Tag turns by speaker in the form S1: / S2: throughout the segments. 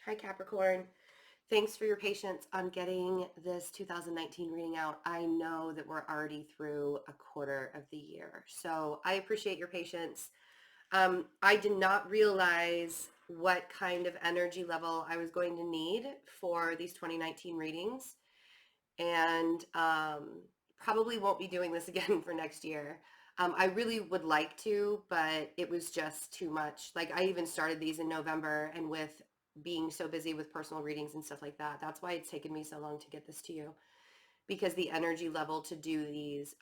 S1: Hi, Capricorn. Thanks for your patience on getting this 2019 reading out. I know that we're already through a quarter of the year, so I appreciate your patience. I did not realize what kind of energy level I was going to need for these 2019 readings, and probably won't be doing this again for next year. I really would like to, but it was just too much. Like I even started these in November, and with being so busy with personal readings and stuff like that, that's why it's taken me so long to get this to you, because the energy level to do these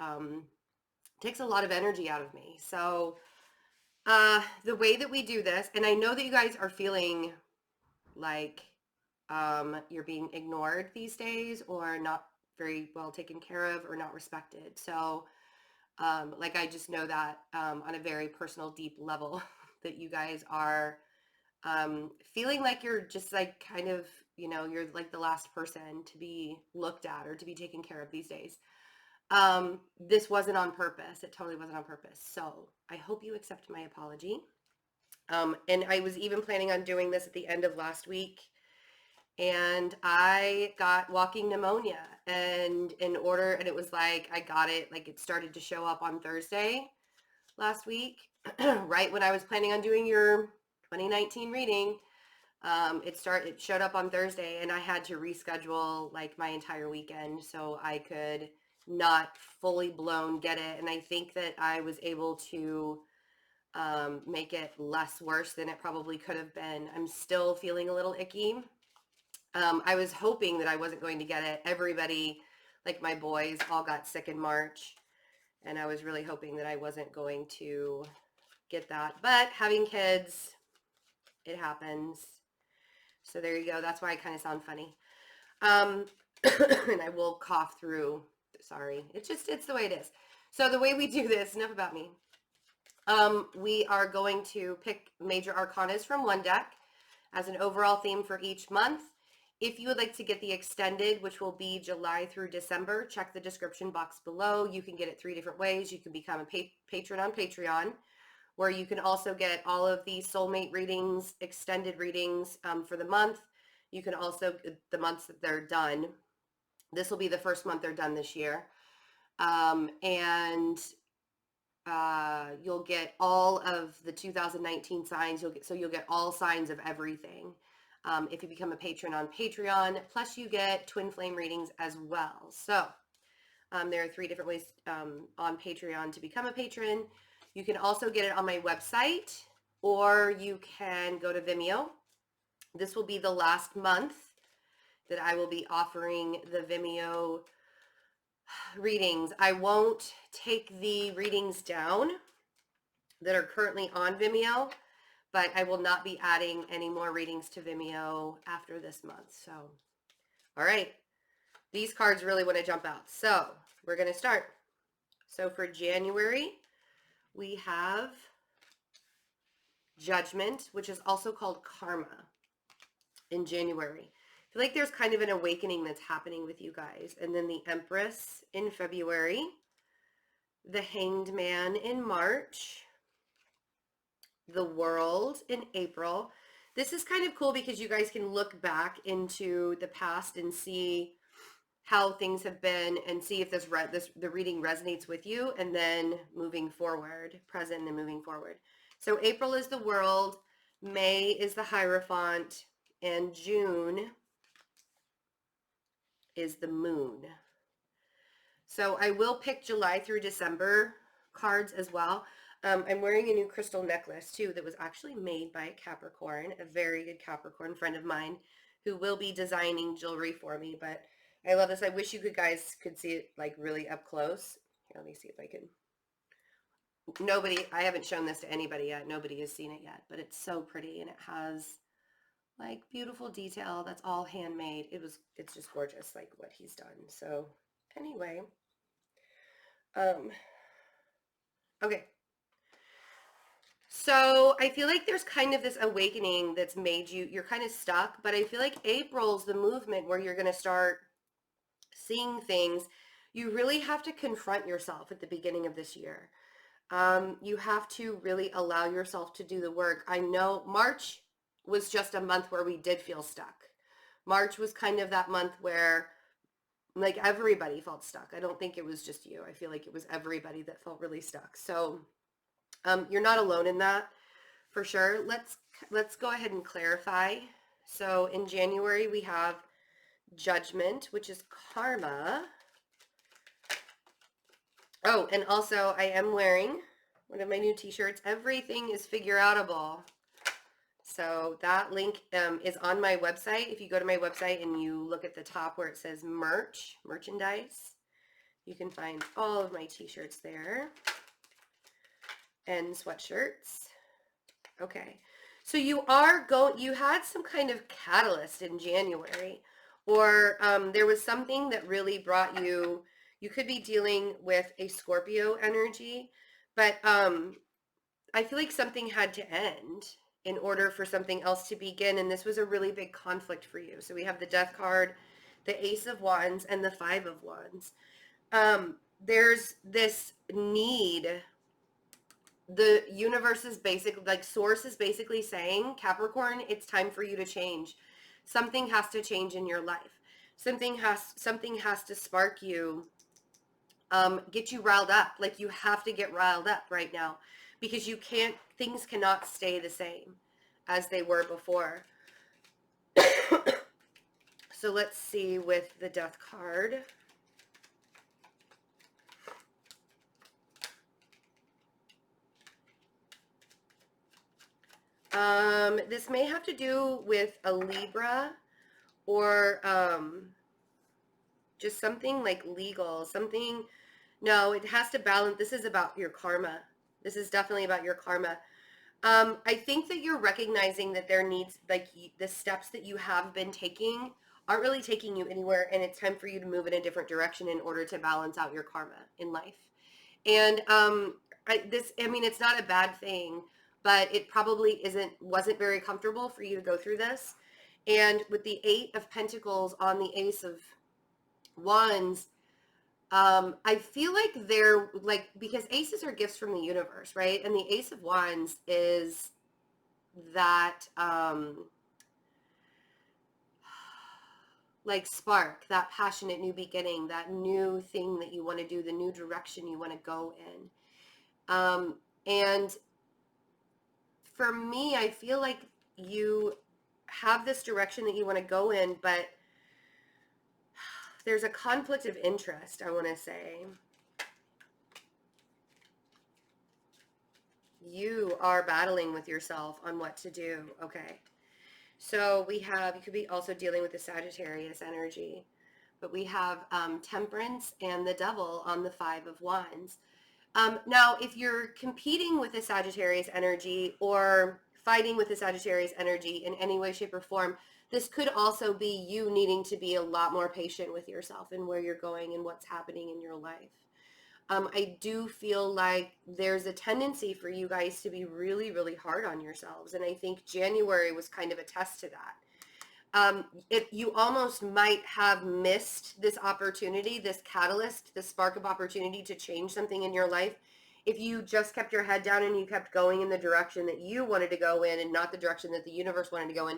S1: takes a lot of energy out of me. So the way that we do this, and I know that you guys are feeling like you're being ignored these days, or not very well taken care of, or not respected. So like I just know that on a very personal, deep level that you guys are feeling like you're just like kind of, you're like the last person to be looked at or to be taken care of these days. This wasn't on purpose. It totally wasn't on purpose. So I hope you accept my apology. And I was even planning on doing this at the end of last week, and I got walking pneumonia, and it was like I got it, like it started to show up on Thursday last week, right when I was planning on doing your 2019 reading. It showed up on Thursday, and I had to reschedule like my entire weekend so I could not fully blown get it. And I think that I was able to make it less worse than it probably could have been. I'm still feeling a little icky. I was hoping that I wasn't going to get it. Everybody, like my boys, all got sick in March, and I was really hoping that I wasn't going to get that. But having kids, it happens. So there you go. That's why I kind of sound funny. And I will cough through. Sorry. It's the way it is. So the way we do this, enough about me. We are going to pick major arcanas from one deck as an overall theme for each month. If you would like to get the extended, which will be July through December, check the description box below. You can get it 3 different ways. You can become a patron on Patreon, where you can also get all of the soulmate readings, extended readings for the month. You can also, the months that they're done, this will be the first month they're done this year. And you'll get all of the 2019 signs. You'll get all signs of everything. If you become a patron on Patreon, plus you get twin flame readings as well. So there are 3 different ways on Patreon to become a patron. You can also get it on my website, or you can go to Vimeo. This will be the last month that I will be offering the Vimeo readings. I won't take the readings down that are currently on Vimeo, but I will not be adding any more readings to Vimeo after this month. So, all right, these cards really want to jump out. So we're going to start. So for January, we have Judgment, which is also called Karma in January. I feel like there's kind of an awakening that's happening with you guys. And then the Empress in February, the Hanged Man in March, the World in April. This is kind of cool because you guys can look back into the past and see how things have been, and see if the reading resonates with you, and then moving forward, present and moving forward. So April is the World, May is the Hierophant, and June is the Moon. So I will pick July through December cards as well. I'm wearing a new crystal necklace too that was actually made by a Capricorn, a very good Capricorn friend of mine, who will be designing jewelry for me. But I love this. I wish you guys could see it like really up close. Here, let me see if I can. I haven't shown this to anybody yet. Nobody has seen it yet, but it's so pretty, and it has like beautiful detail that's all handmade. It's just gorgeous, like what he's done. So anyway, okay. So I feel like there's kind of this awakening that's made you're kind of stuck, but I feel like April's the movement where you're going to start seeing things. You really have to confront yourself at the beginning of this year. You have to really allow yourself to do the work. I know March was just a month where we did feel stuck. March was kind of that month where like everybody felt stuck. I don't think it was just you. I feel like it was everybody that felt really stuck. So you're not alone in that for sure. Let's go ahead and clarify. So in January we have Judgment, which is karma. Oh, and also I am wearing one of my new t-shirts. Everything is figure outable. So that link is on my website. If you go to my website and you look at the top where it says merchandise, you can find all of my t-shirts there and sweatshirts. Okay. So you had some kind of catalyst in January, or there was something that really brought you could be dealing with a Scorpio energy, but I feel like something had to end in order for something else to begin, and this was a really big conflict for you. So we have the Death card, the Ace of Wands, and the Five of Wands. There's this need. The universe is basically, like source is basically saying, Capricorn, it's time for you to change. Something has to change in your life. Something has to spark you, get you riled up. Like you have to get riled up right now because things cannot stay the same as they were before. So let's see with the Death card. This may have to do with a Libra or just something like legal, something. No, it has to balance. This is about your karma. This is definitely about your karma. I think that you're recognizing that there needs, like the steps that you have been taking aren't really taking you anywhere, and it's time for you to move in a different direction in order to balance out your karma in life. And it's not a bad thing, but it probably wasn't very comfortable for you to go through this. And with the Eight of Pentacles on the Ace of Wands, I feel like they're like, because aces are gifts from the universe, right? And the Ace of Wands is that like spark, that passionate new beginning, that new thing that you want to do, the new direction you want to go in. And for me, I feel like you have this direction that you want to go in, but there's a conflict of interest, I want to say. You are battling with yourself on what to do. Okay. So you could be also dealing with the Sagittarius energy, but we have Temperance and the Devil on the Five of Wands. Now, if you're competing with the Sagittarius energy or fighting with the Sagittarius energy in any way, shape, or form, this could also be you needing to be a lot more patient with yourself and where you're going and what's happening in your life. I do feel like there's a tendency for you guys to be really, really hard on yourselves. And I think January was kind of a test to that. If you almost might have missed this opportunity, this catalyst, this spark of opportunity to change something in your life, if you just kept your head down and you kept going in the direction that you wanted to go in and not the direction that the universe wanted to go in,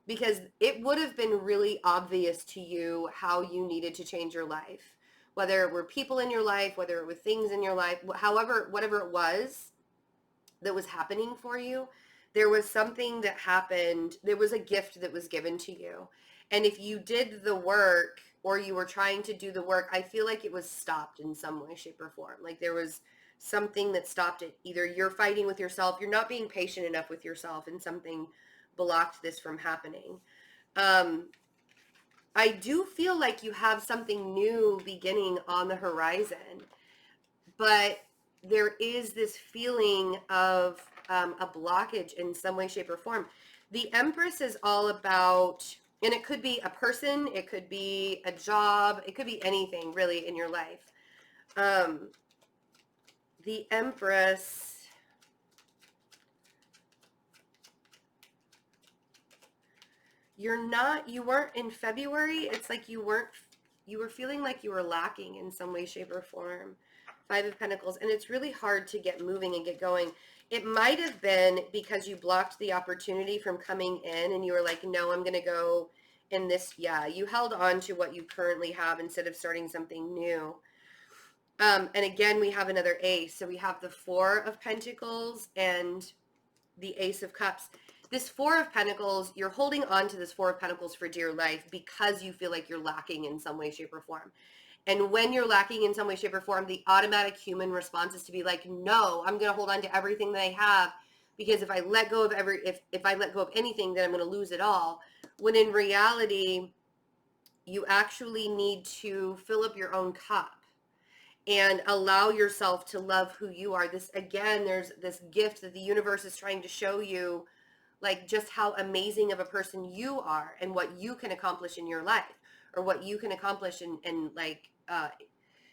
S1: because it would have been really obvious to you how you needed to change your life, whether it were people in your life, whether it were things in your life, whatever it was that was happening for you. There was something that happened. There was a gift that was given to you. And if you did the work or you were trying to do the work, I feel like it was stopped in some way, shape, or form. Like there was something that stopped it. Either you're fighting with yourself, you're not being patient enough with yourself, and something blocked this from happening. I do feel like you have something new beginning on the horizon, but there is this feeling of a blockage in some way, shape, or form. The Empress is all about, and it could be a person, it could be a job, it could be anything really in your life. The Empress, you weren't in February. It's like you were feeling like you were lacking in some way, shape, or form. Five of Pentacles. And it's really hard to get moving and get going. it might have been because you blocked the opportunity from coming in and you were like, no, I'm going to go in this. Yeah, you held on to what you currently have instead of starting something new. And again, we have another ace. So we have the Four of Pentacles and the Ace of Cups. This Four of Pentacles, you're holding on to this Four of Pentacles for dear life because you feel like you're lacking in some way, shape, or form. And when you're lacking in some way, shape, or form, the automatic human response is to be like, no, I'm going to hold on to everything that I have, because if I let go of if I let go of anything, then I'm going to lose it all. When in reality, you actually need to fill up your own cup and allow yourself to love who you are. This, again, there's this gift that the universe is trying to show you, like just how amazing of a person you are and what you can accomplish in your life, or what you can accomplish in like,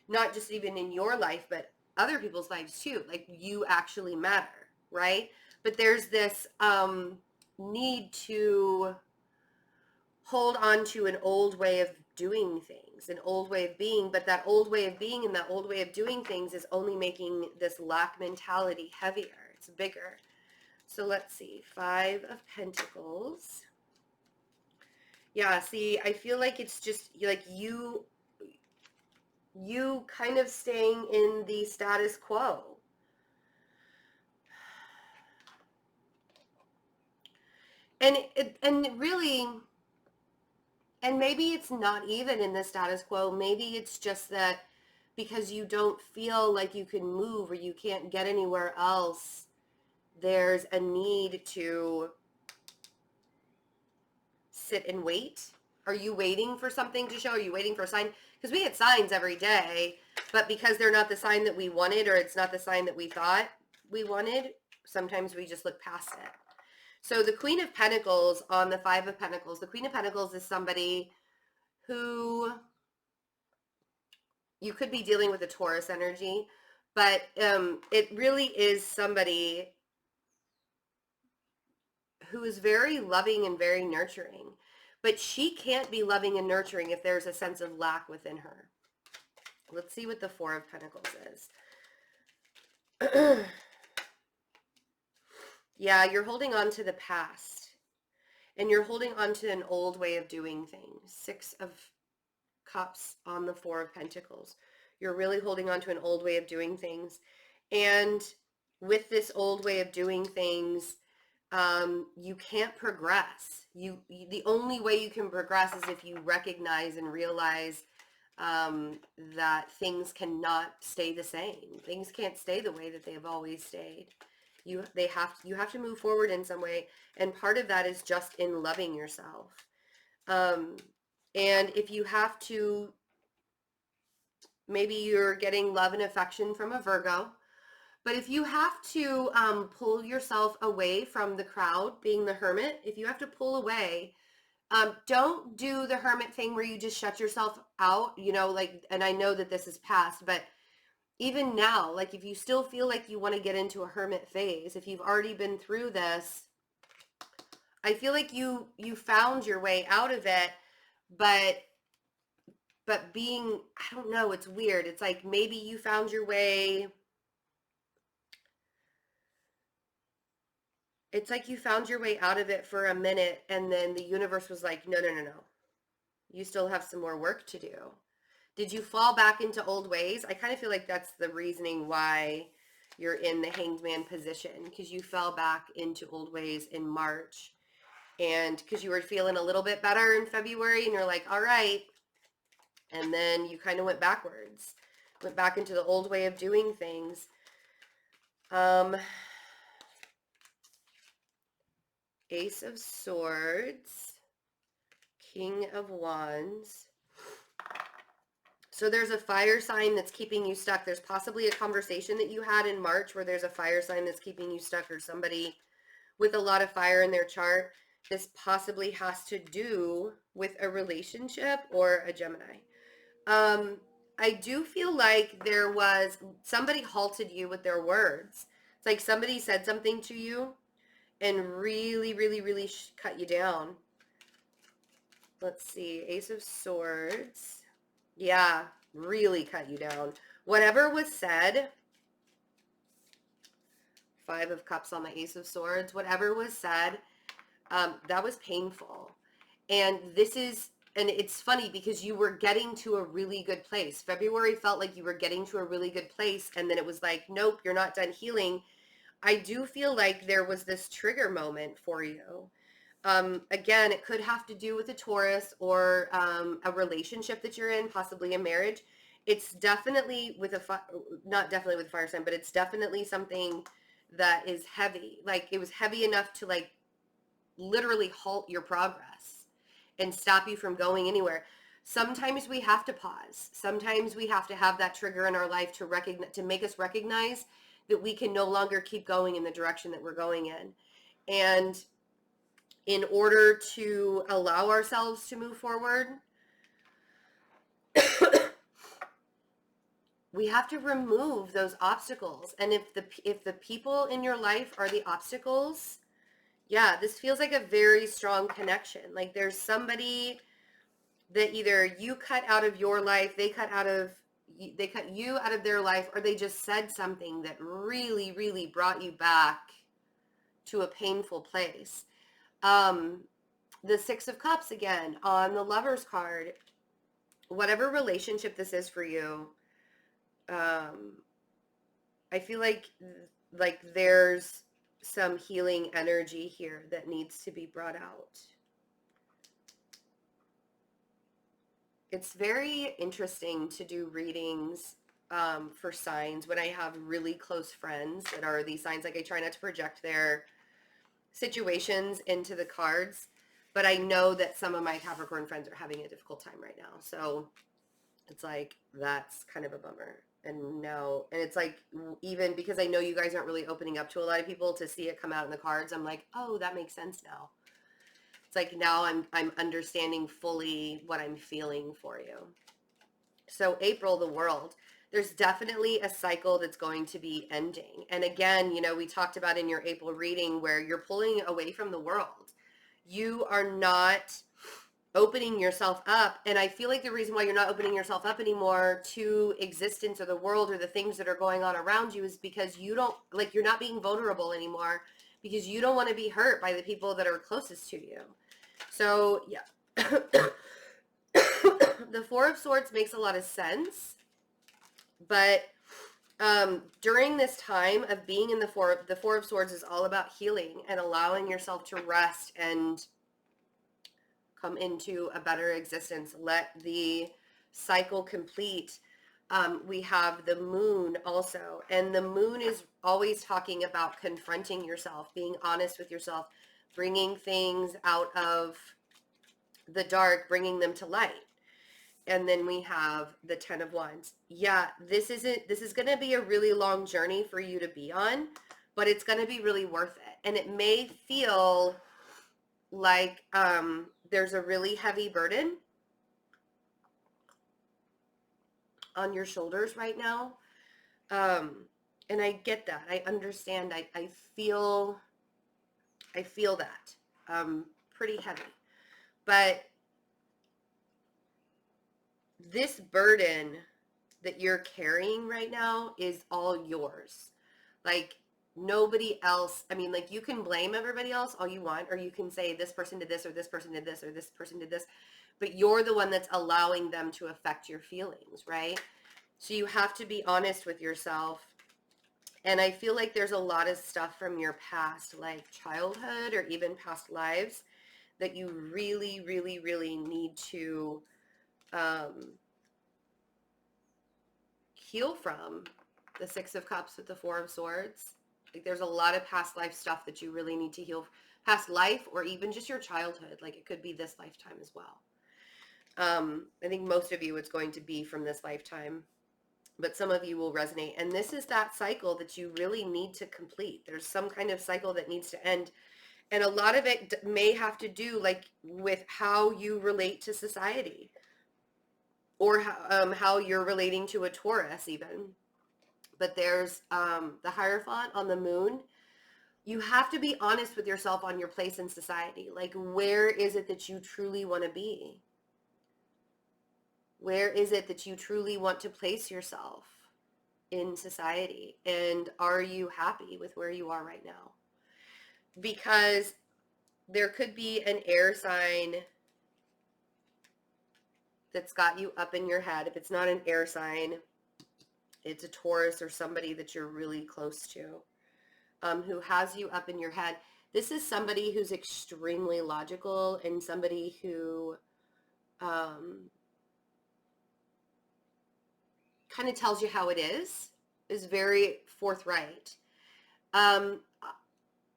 S1: not just even in your life, but other people's lives too. Like, you actually matter, right? But there's this need to hold on to an old way of doing things, an old way of being, but that old way of being and that old way of doing things is only making this lack mentality heavier. It's bigger. So let's see, Five of Pentacles. Yeah, see, I feel like it's just like you kind of staying in the status quo. And really, and maybe it's not even in the status quo. Maybe it's just that because you don't feel like you can move or you can't get anywhere else, there's a need to sit and wait. Are you waiting for something to show? Are you waiting for a sign? Because we get signs every day, but because they're not the sign that we wanted, or it's not the sign that we thought we wanted, sometimes we just look past it. So the Queen of Pentacles on the Five of Pentacles, the Queen of Pentacles is somebody who, you could be dealing with a Taurus energy, but it really is somebody who is very loving and very nurturing. But she can't be loving and nurturing if there's a sense of lack within her. Let's see what the Four of Pentacles is. Yeah, you're holding on to the past. And you're holding on to an old way of doing things. Six of Cups on the Four of Pentacles. You're really holding on to an old way of doing things. And with this old way of doing things, you can't progress. The only way you can progress is if you recognize and realize that things cannot stay the same. Things can't stay the way that they have always stayed. You have to move forward in some way, and part of that is just in loving yourself. And if you have to, maybe you're getting love and affection from a Virgo, but if you have to pull yourself away from the crowd, being the hermit, if you have to pull away, don't do the hermit thing where you just shut yourself out, like, and I know that this is past, but even now, like, if you still feel like you want to get into a hermit phase, if you've already been through this, I feel like you found your way out of it, but being, I don't know, it's weird. It's like maybe you found your way. It's like you found your way out of it for a minute, and then the universe was like, no, no, no, no. You still have some more work to do. Did you fall back into old ways? I kind of feel like that's the reasoning why you're in the Hanged Man position, because you fell back into old ways in March, and because you were feeling a little bit better in February, and you're like, all right, and then you kind of went backwards, went back into the old way of doing things. Ace of Swords, King of Wands. So there's a fire sign that's keeping you stuck. There's possibly a conversation that you had in March where there's a fire sign that's keeping you stuck, or somebody with a lot of fire in their chart. This possibly has to do with a relationship or a Gemini. I do feel like there was, somebody halted you with their words. It's like somebody said something to you and really, really, really cut you down. Let's see, Ace of Swords. Yeah, really cut you down. Whatever was said Five of Cups on the Ace of Swords. Whatever was said, that was painful. And and it's funny because you were getting to a really good place. February felt like you were getting to a really good place. And then it was like, nope, you're not done healing. I do feel like there was this trigger moment for you. Again, it could have to do with a Taurus or a relationship that you're in, possibly a marriage. It's definitely with not definitely with a fire sign, but it's definitely something that is heavy. Like it was heavy enough to like literally halt your progress and stop you from going anywhere. Sometimes we have to pause. Sometimes we have to have that trigger in our life to make us recognize that we can no longer keep going in the direction that we're going in. And in order to allow ourselves to move forward, we have to remove those obstacles. And if the people in your life are the obstacles, yeah, this feels like a very strong connection. Like there's somebody that either you cut out of your life, they cut you out of their life, or they just said something that really, really brought you back to a painful place. The Six of Cups again on the Lover's card. Whatever relationship this is for you, I feel like there's some healing energy here that needs to be brought out. It's very interesting to do readings for signs when I have really close friends that are these signs. Like I try not to project their situations into the cards, but I know that some of my Capricorn friends are having a difficult time right now. So it's like, that's kind of a bummer. And it's like, even because I know you guys aren't really opening up to a lot of people, to see it come out in the cards, I'm like, oh, that makes sense now. It's like now I'm understanding fully what I'm feeling for you. So April, the World. There's definitely a cycle that's going to be ending. And again, we talked about in your April reading where you're pulling away from the world. You are not opening yourself up. And I feel like the reason why you're not opening yourself up anymore to existence or the world or the things that are going on around you is because you're not being vulnerable anymore, because you don't want to be hurt by the people that are closest to you. So yeah. The Four of Swords makes a lot of sense. But during this time of being in the Four of Swords is all about healing and allowing yourself to rest and come into a better existence. Let the cycle complete. We have the Moon also, and the Moon is always talking about confronting yourself, being honest with yourself, bringing things out of the dark, bringing them to light. And then we have the Ten of Wands. Yeah, this is going to be a really long journey for you to be on, but it's going to be really worth it. And it may feel like there's a really heavy burden on your shoulders right now. And I get that. I understand. I feel that. Pretty heavy. But this burden that you're carrying right now is all yours. Like nobody else. I mean, like you can blame everybody else all you want, or you can say this person did this, or this person did this, or this person did this, but you're the one that's allowing them to affect your feelings, right? So you have to be honest with yourself. And I feel like there's a lot of stuff from your past, like childhood or even past lives, that you really, really, really need to heal from. The Six of Cups with the Four of Swords. Like there's a lot of past life stuff that you really need to heal. Past life, or even just your childhood. Like it could be this lifetime as well. I think most of you it's going to be from this lifetime, but some of you will resonate. And this is that cycle that you really need to complete. There's some kind of cycle that needs to end. And a lot of it may have to do like with how you relate to society, or how you're relating to a Taurus even. But there's the Hierophant on the Moon. You have to be honest with yourself on your place in society. Like, where is it that you truly want to be? Where is it that you truly want to place yourself? in society? And are you happy with where you are right now? Because there could be an air sign that's got you up in your head. If it's not an air sign, it's a Taurus or somebody that you're really close to, who has you up in your head. This is somebody who's extremely logical and somebody who kind of tells you how it is very forthright.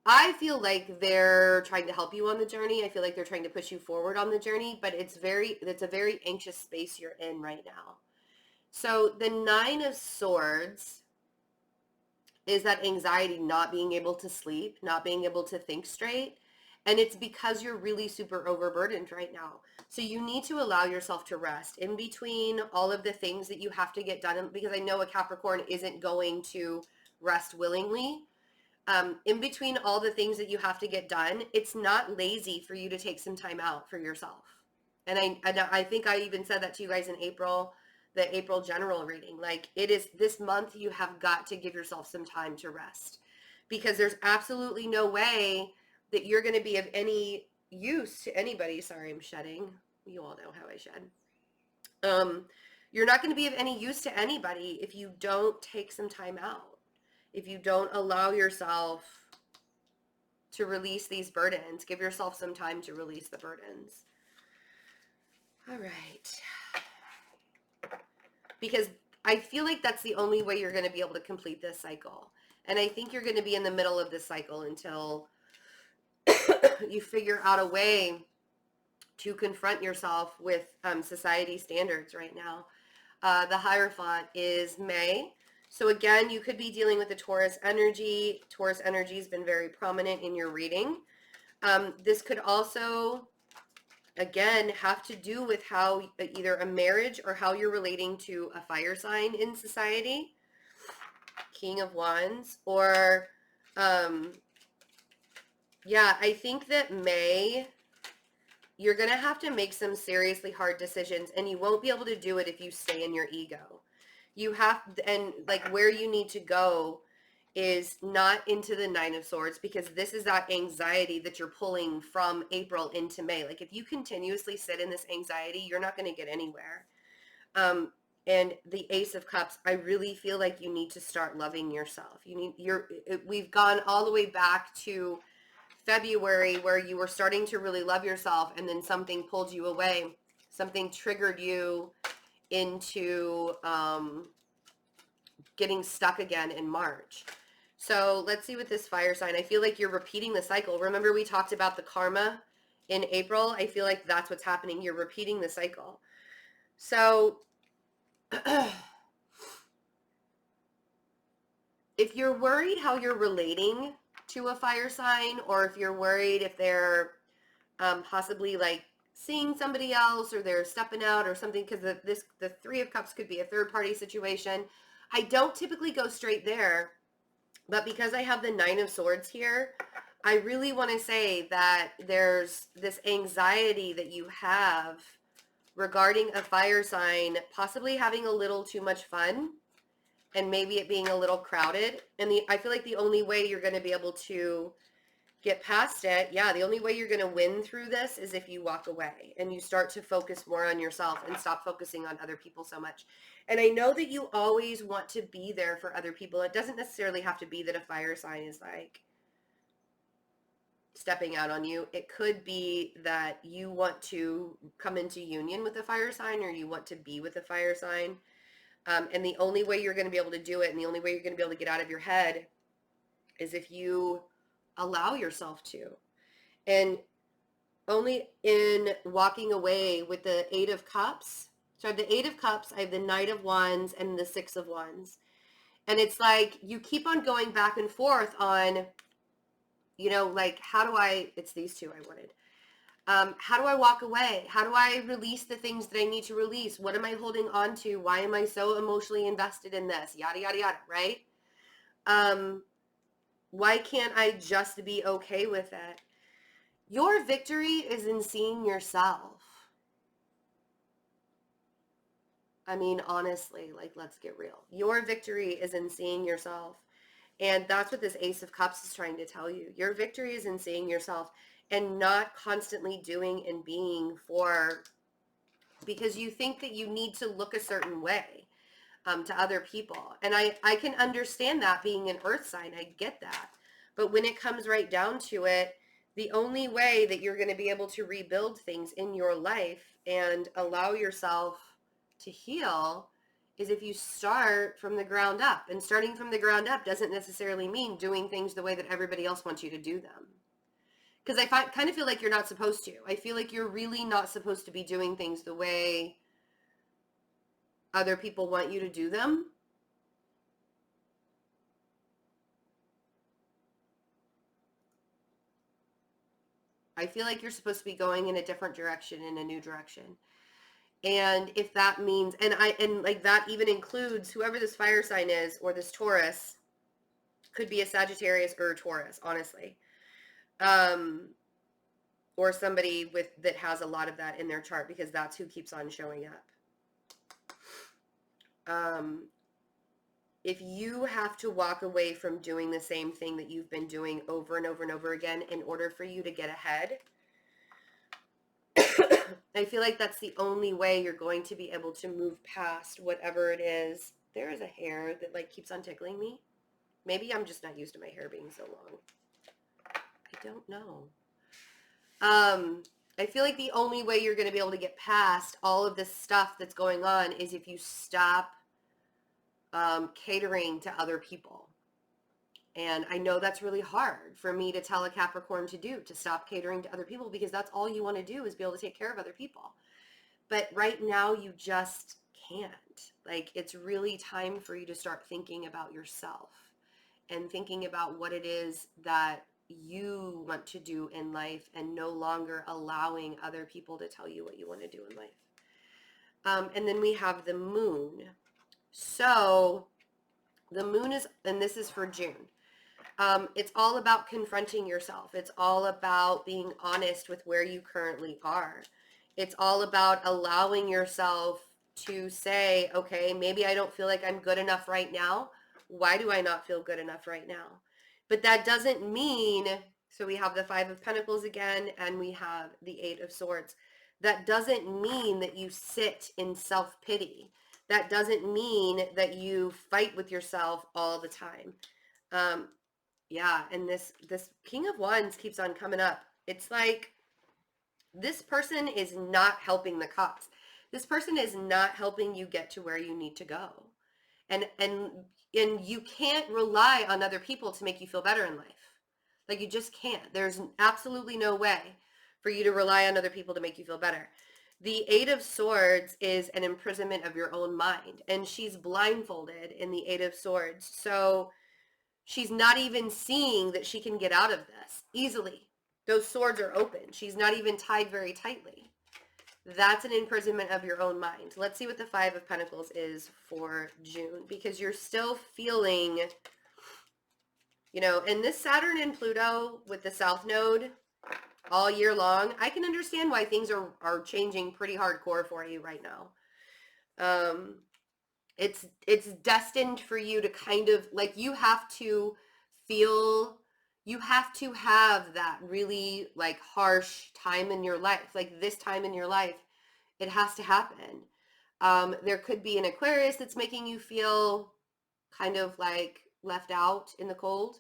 S1: I feel like they're trying to help you on the journey. I feel like they're trying to push you forward on the journey, but it's a very anxious space you're in right now. So the Nine of Swords is that anxiety, not being able to sleep, not being able to think straight. And it's because you're really super overburdened right now. So you need to allow yourself to rest in between all of the things that you have to get done, because I know a Capricorn isn't going to rest willingly. In between all the things that you have to get done, it's not lazy for you to take some time out for yourself. And I think I even said that to you guys in April, the April general reading. Like, it is this month, you have got to give yourself some time to rest, because there's absolutely no way that you're going to be of any use to anybody. Sorry, I'm shedding. You all know how I shed. You're not going to be of any use to anybody if you don't take some time out. If you don't allow yourself to release these burdens, give yourself some time to release the burdens. All right. Because I feel like that's the only way you're going to be able to complete this cycle. And I think you're going to be in the middle of this cycle until you figure out a way to confront yourself with society standards right now. The Hierophant is May. So again, you could be dealing with the Taurus energy. Taurus energy has been very prominent in your reading. This could also, again, have to do with how either a marriage or how you're relating to a fire sign in society. King of Wands. Or, yeah, I think that May, you're going to have to make some seriously hard decisions, and you won't be able to do it if you stay in your ego. You have, and like where you need to go is not into the Nine of Swords, because this is that anxiety that you're pulling from April into May. Like, if you continuously sit in this anxiety, you're not going to get anywhere. And the Ace of Cups, I really feel like you need to start loving yourself. We've gone all the way back to February where you were starting to really love yourself, and then something pulled you away. Something triggered you into getting stuck again in March. So let's see with this fire sign. I feel like you're repeating the cycle. Remember, we talked about the karma in April? I feel like that's what's happening. You're repeating the cycle. So if you're worried how you're relating to a fire sign, or if you're worried if they're possibly like seeing somebody else, or they're stepping out or something, because the Three of Cups could be a third party situation. I don't typically go straight there, but because I have the Nine of Swords here, I really want to say that there's this anxiety that you have regarding a fire sign possibly having a little too much fun, and maybe it being a little crowded. And I feel like the only way you're going to be able to get past it, yeah, the only way you're going to win through this is if you walk away and you start to focus more on yourself and stop focusing on other people so much. And I know that you always want to be there for other people. It doesn't necessarily have to be that a fire sign is like stepping out on you. It could be that you want to come into union with a fire sign, or you want to be with a fire sign. And the only way you're going to be able to do it, and the only way you're going to be able to get out of your head, is if you allow yourself to. And only in walking away with the Eight of Cups. So I have the Eight of Cups, I have the Knight of Wands, and the Six of Wands. And it's like you keep on going back and forth on, like, it's these two I wanted. How do I walk away? How do I release the things that I need to release? What am I holding on to? Why am I so emotionally invested in this? Yada, yada, yada, right? Why can't I just be okay with it? Your victory is in seeing yourself. I mean, honestly, like, let's get real. Your victory is in seeing yourself. And that's what this Ace of Cups is trying to tell you. Your victory is in seeing yourself and not constantly doing and being for, because you think that you need to look a certain way to other people. And I can understand that being an earth sign. I get that. But when it comes right down to it, the only way that you're going to be able to rebuild things in your life and allow yourself to heal is if you start from the ground up. And starting from the ground up doesn't necessarily mean doing things the way that everybody else wants you to do them. Because kind of feel like you're not supposed to. I feel like you're really not supposed to be doing things the way other people want you to do them. I feel like you're supposed to be going in a different direction, in a new direction. And if that means, and like that even includes whoever this fire sign is, or this Taurus, could be a Sagittarius or a Taurus, honestly. Or somebody that has a lot of that in their chart, because that's who keeps on showing up. If you have to walk away from doing the same thing that you've been doing over and over and over again in order for you to get ahead, I feel like that's the only way you're going to be able to move past whatever it is. There is a hair that like keeps on tickling me. Maybe I'm just not used to my hair being so long. I don't know. I feel like the only way you're going to be able to get past all of this stuff that's going on is if you stop catering to other people. And I know that's really hard for me to tell a Capricorn to do, to stop catering to other people, because that's all you want to do is be able to take care of other people. But right now you just can't. Like, it's really time for you to start thinking about yourself and thinking about what it is that you want to do in life, and no longer allowing other people to tell you what you want to do in life. And then we have the moon. So the moon is, and this is for June. It's all about confronting yourself. It's all about being honest with where you currently are. It's all about allowing yourself to say, okay, maybe I don't feel like I'm good enough right now. Why do I not feel good enough right now? But that doesn't mean, so we have the Five of Pentacles again, and we have the Eight of Swords. That doesn't mean that you sit in self-pity. That doesn't mean that you fight with yourself all the time. Yeah, and this King of Wands keeps on coming up. It's like this person is not helping the cause. This person is not helping you get to where you need to go. And you can't rely on other people to make you feel better in life. Like, you just can't. There's absolutely no way for you to rely on other people to make you feel better. The Eight of Swords is an imprisonment of your own mind, and she's blindfolded in the Eight of Swords. So she's not even seeing that she can get out of this easily. Those swords are open. She's not even tied very tightly. That's an imprisonment of your own mind. Let's see what the Five of Pentacles is for June, because you're still feeling, you know, and this Saturn and Pluto with the South Node all year long, I can understand why things are changing pretty hardcore for you right now. It's destined for you to kind of, like, you have to have that really, like, harsh time in your life, like this time in your life. It has to happen. There could be an Aquarius that's making you feel kind of like left out in the cold.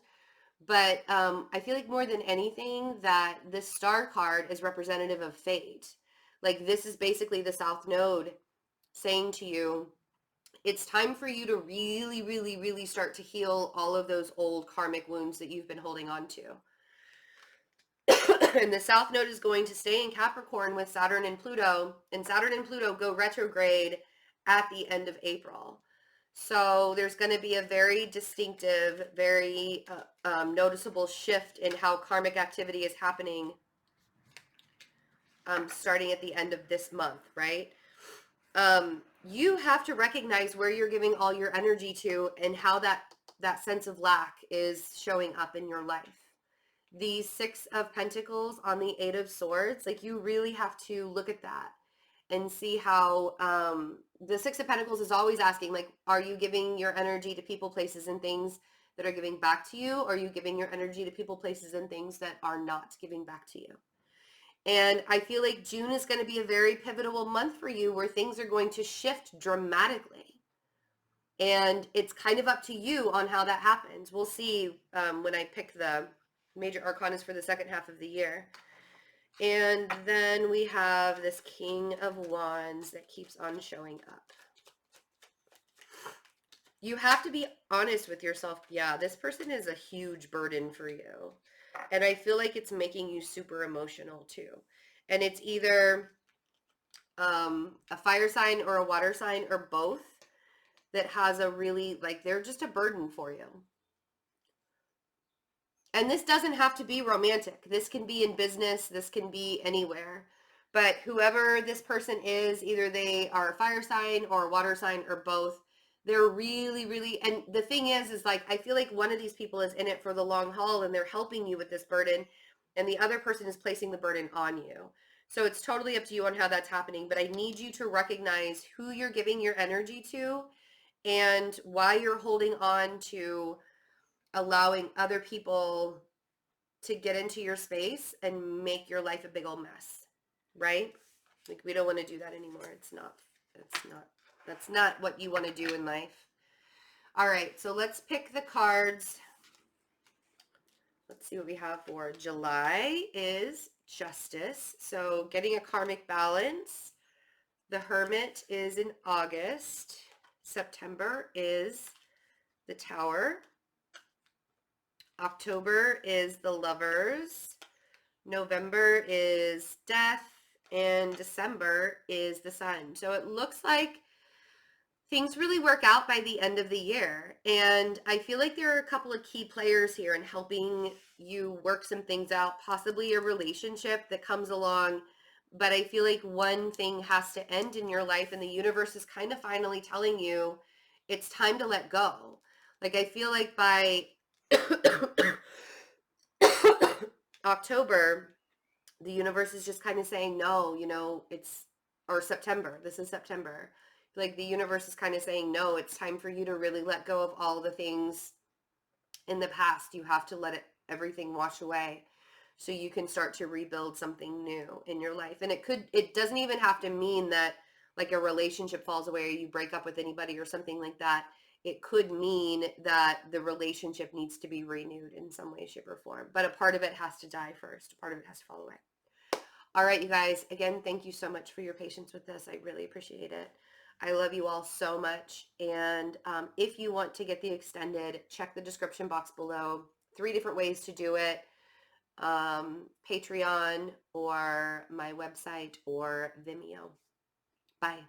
S1: But I feel like more than anything that this star card is representative of fate. Like, this is basically the South Node saying to you, it's time for you to really, really, really start to heal all of those old karmic wounds that you've been holding on to. And the South Node is going to stay in Capricorn with Saturn and Pluto. And Saturn and Pluto go retrograde at the end of April. So there's going to be a very distinctive, very noticeable shift in how karmic activity is happening starting at the end of this month, right? You have to recognize where you're giving all your energy to and how that sense of lack is showing up in your life. The Six of Pentacles on the Eight of Swords, like, you really have to look at that and see how the Six of Pentacles is always asking, like, are you giving your energy to people, places, and things that are giving back to you? Or are you giving your energy to people, places, and things that are not giving back to you? And I feel like June is going to be a very pivotal month for you where things are going to shift dramatically. And it's kind of up to you on how that happens. We'll see when I pick the major arcanas for the second half of the year. And then we have this King of Wands that keeps on showing up. You have to be honest with yourself. Yeah, this person is a huge burden for you. And I feel like it's making you super emotional too. And it's either a fire sign or a water sign or both that has a really, like, they're just a burden for you. And this doesn't have to be romantic. This can be in business. This can be anywhere. But whoever this person is, either they are a fire sign or a water sign or both, they're really, really, and the thing is like, I feel like one of these people is in it for the long haul and they're helping you with this burden, and the other person is placing the burden on you. So it's totally up to you on how that's happening, but I need you to recognize who you're giving your energy to and why you're holding on to allowing other people to get into your space and make your life a big old mess, right? Like, we don't want to do that anymore. That's not what you want to do in life. All right, so let's pick the cards. Let's see what we have for July is Justice. So getting a karmic balance. The Hermit is in August. September is the Tower. October is the Lovers. November is Death. And December is the Sun. So it looks like things really work out by the end of the year. And I feel like there are a couple of key players here in helping you work some things out, possibly a relationship that comes along. But I feel like one thing has to end in your life, and the universe is kind of finally telling you it's time to let go. Like, I feel like by October, the universe is just kind of saying, no, or September. This is September. Like, the universe is kind of saying, no, it's time for you to really let go of all the things in the past. You have to let everything wash away so you can start to rebuild something new in your life. And it doesn't even have to mean that like a relationship falls away or you break up with anybody or something like that. It could mean that the relationship needs to be renewed in some way, shape, or form. But a part of it has to die first. A part of it has to fall away. All right, you guys, again, thank you so much for your patience with this. I really appreciate it. I love you all so much. And if you want to get the extended, check the description box below. 3 different ways to do it. Patreon or my website or Vimeo. Bye.